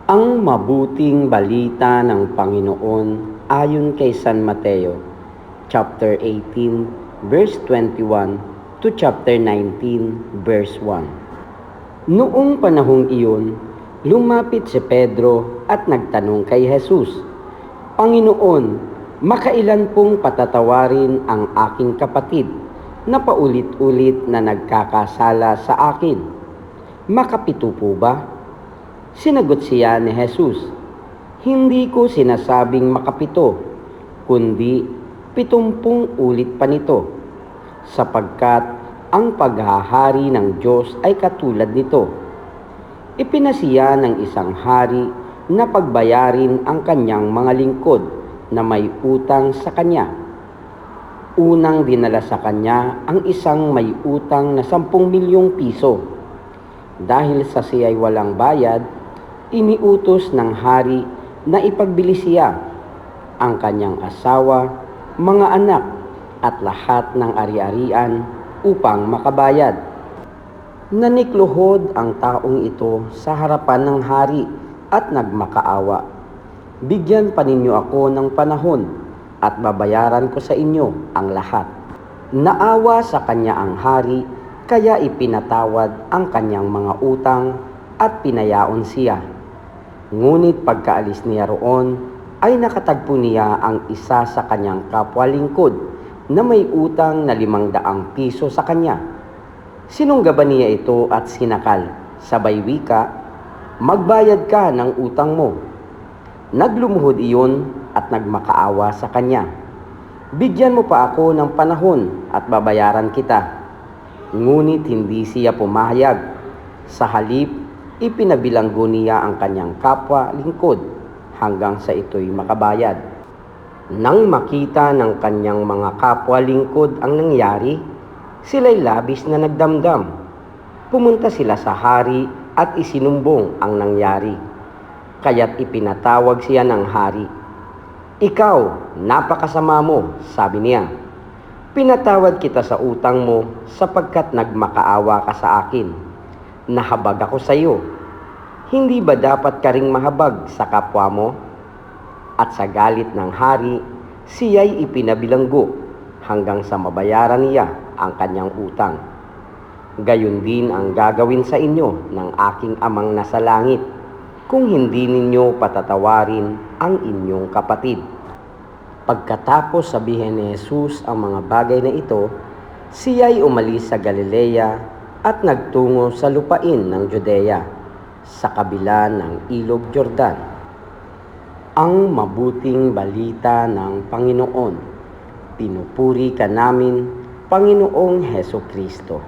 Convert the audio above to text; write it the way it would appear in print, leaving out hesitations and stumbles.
Ang mabuting balita ng Panginoon ayon kay San Mateo, chapter 18, verse 21 to chapter 19, verse 1. Noong panahong iyon, lumapit si Pedro at nagtanong kay Jesus, "Panginoon, makailan pong patatawarin ang aking kapatid na paulit-ulit na nagkakasala sa akin? Makapito po ba?" Sinagot siya ni Jesus, "Hindi ko sinasabing makapito, kundi 70 ulit pa nito, sapagkat ang paghahari ng Diyos ay katulad nito. Ipinasiya ng isang hari na pagbayarin ang kanyang mga lingkod na may utang sa kanya. Unang dinala sa kanya ang isang may utang na 10 milyong piso. Dahil sa siya'y walang bayad, iniutos ng hari na ipagbili siya, ang kanyang asawa, mga anak, at lahat ng ari-arian upang makabayad. Nanikluhod ang taong ito sa harapan ng hari at nagmakaawa. "Bigyan pa ninyo ako ng panahon at babayaran ko sa inyo ang lahat." Naawa sa kanya ang hari, kaya ipinatawad ang kanyang mga utang at pinayaon siya. Ngunit pagkaalis niya roon, ay nakatagpo niya ang isa sa kanyang kapwa lingkod na may utang na 500 piso sa kanya. Sinunggaban niya ito at sinakal, sabay wika, "Magbayad ka ng utang mo." Naglumuhod iyon at nagmakaawa sa kanya, "Bigyan mo pa ako ng panahon at babayaran kita." Ngunit hindi siya pumayag. Sa halip, ipinabilanggo niya ang kanyang kapwa lingkod hanggang sa ito'y makabayad. Nang makita ng kanyang mga kapwa lingkod ang nangyari, sila'y labis na nagdamdam. Pumunta sila sa hari at isinumbong ang nangyari. Kaya't ipinatawag siya ng hari. "Ikaw, napakasama mo," sabi niya. "Pinatawad kita sa utang mo sapagkat nagmakaawa ka sa akin. Nahabag ako sa iyo. Hindi ba dapat ka ring mahabag sa kapwa mo?" At sa galit ng hari, siya'y ipinabilanggo hanggang sa mabayaran niya ang kanyang utang. Gayon din ang gagawin sa inyo ng aking Amang nasa langit, kung hindi ninyo patatawarin ang inyong kapatid. Pagkatapos sabihin ni Jesus ang mga bagay na ito, siya'y umalis sa Galilea at nagtungo sa lupain ng Judea, sa kabila ng Ilog Jordan. Ang mabuting balita ng Panginoon. Pinupuri ka namin, Panginoong Hesukristo.